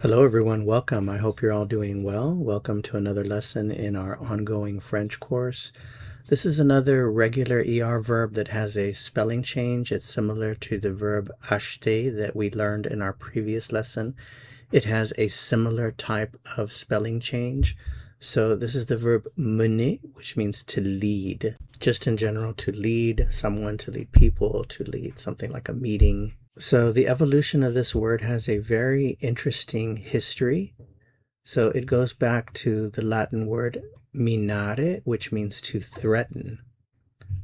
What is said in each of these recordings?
Hello everyone, welcome. I hope you're all doing well. Welcome to another lesson in our ongoing French course. This is another regular ER verb that has a spelling change. It's similar to the verb acheter that we learned in our previous lesson. It has a similar type of spelling change. So this is the verb mener, which means to lead. Just in general, to lead someone, to lead people, to lead something like a meeting. So the evolution of this word has a very interesting history. So it goes back to the Latin word minare, which means to threaten.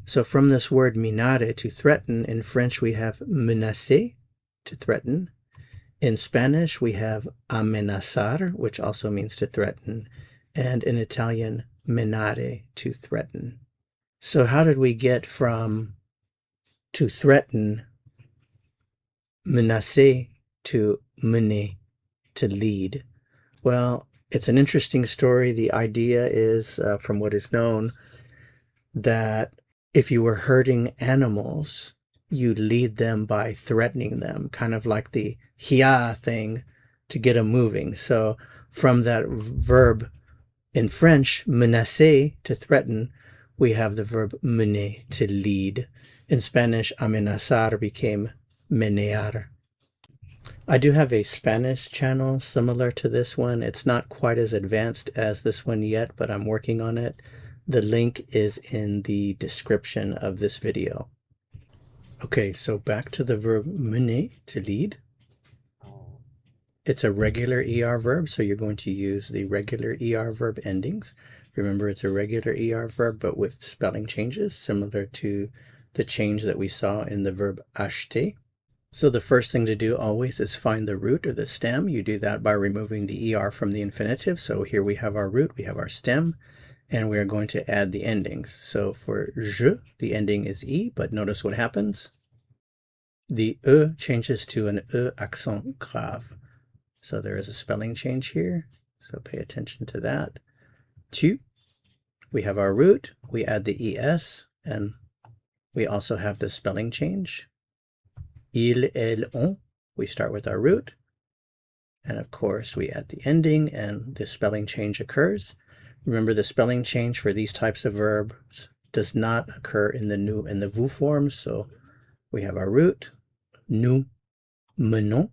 So from this word minare, to threaten, in French we have menacer, to threaten. In Spanish we have amenazar, which also means to threaten. And in Italian, menare, to threaten. So how did we get from to threaten, menacer, to mener, to lead? Well, it's an interesting story. The idea is, from what is known, that if you were herding animals, you lead them by threatening them, kind of like the hia thing to get them moving. So from that verb in French, menacer, to threaten, we have the verb mener, to lead. In Spanish, amenazar became menear. I do have a Spanish channel similar to this one. It's not quite as advanced as this one yet, but I'm working on it. The link is in the description of this video. Okay, so back to the verb mener, to lead. It's a regular ER verb, so you're going to use the regular ER verb endings. Remember, it's a regular ER verb, but with spelling changes, similar to the change that we saw in the verb acheter. So the first thing to do always is find the root or the stem. You do that by removing the ER from the infinitive. So here we have our root, we have our stem, and we are going to add the endings. So for je, the ending is E, but notice what happens. The E changes to an E accent grave. So there is a spelling change here, so pay attention to that. Tu, we have our root, we add the ES, and we also have the spelling change. Il, elle, on, we start with our root, and of course we add the ending, and the spelling change occurs. Remember, the spelling change for these types of verbs does not occur in the nous and the vous forms, so we have our root, nous menons,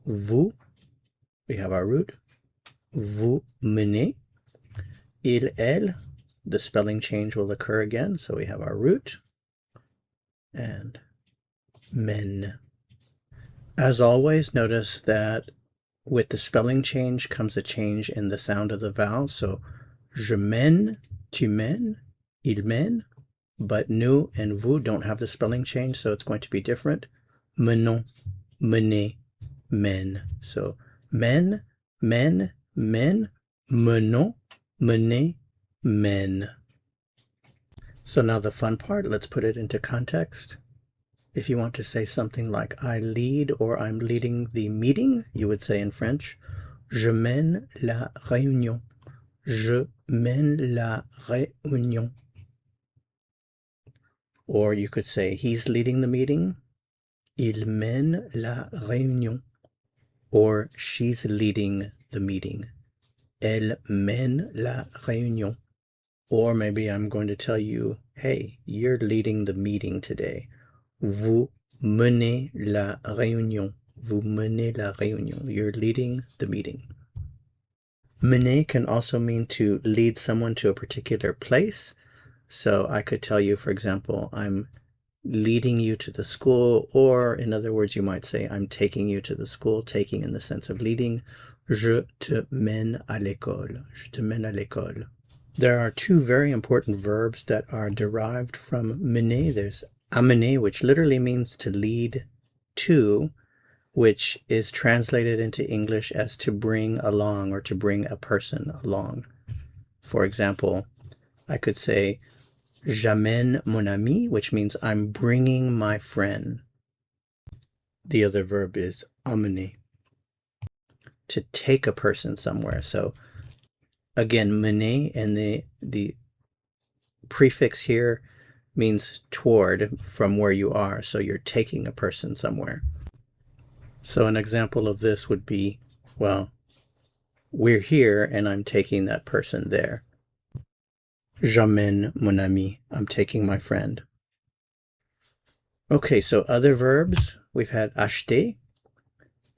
vous, we have our root, vous menez, il, elle, the spelling change will occur again, so we have our root, and men. As always, notice that with the spelling change comes a change in the sound of the vowel. So je mène, tu mènes, il mène, but nous and vous don't have the spelling change, so it's going to be different. Menons, menez, mène. So mène, mène, mène, menons, menez, mène. So now the fun part, let's put it into context. If you want to say something like I lead or I'm leading the meeting, you would say in French, je mène la réunion. Je mène la réunion. Or you could say he's leading the meeting. Il mène la réunion. Or she's leading the meeting. Elle mène la réunion. Or maybe I'm going to tell you, hey, you're leading the meeting today. Vous menez la réunion. Vous menez la réunion. You're leading the meeting. Mener can also mean to lead someone to a particular place. So I could tell you, for example, I'm leading you to the school, or in other words, you might say, I'm taking you to the school, taking in the sense of leading. Je te mène à l'école. Je te mène à l'école. There are two very important verbs that are derived from mener. There's amener, which literally means to lead to, which is translated into English as to bring along or to bring a person along. For example, I could say, j'amène mon ami, which means I'm bringing my friend. The other verb is amener, to take a person somewhere. So again, mener, and the prefix here means toward, from where you are. So you're taking a person somewhere. So an example of this would be, Well, we're here and I'm taking that person there. J'emmène mon ami. I'm taking my friend. Okay, so other verbs, we've had acheter,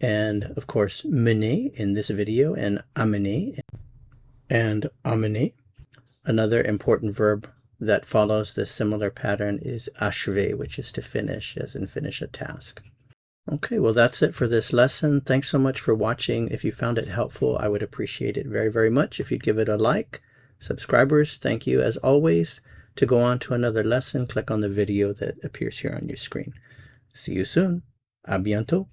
and of course mener in this video, and amener. Another important verb that follows this similar pattern is achever, which is to finish, as in finish a task. Okay, well that's it for this lesson. Thanks so much for watching. If you found it helpful, I would appreciate it very, very much if you'd give it a like. Subscribers, thank you as always. To go on to another lesson, click on the video that appears here on your screen. See you soon. À bientôt.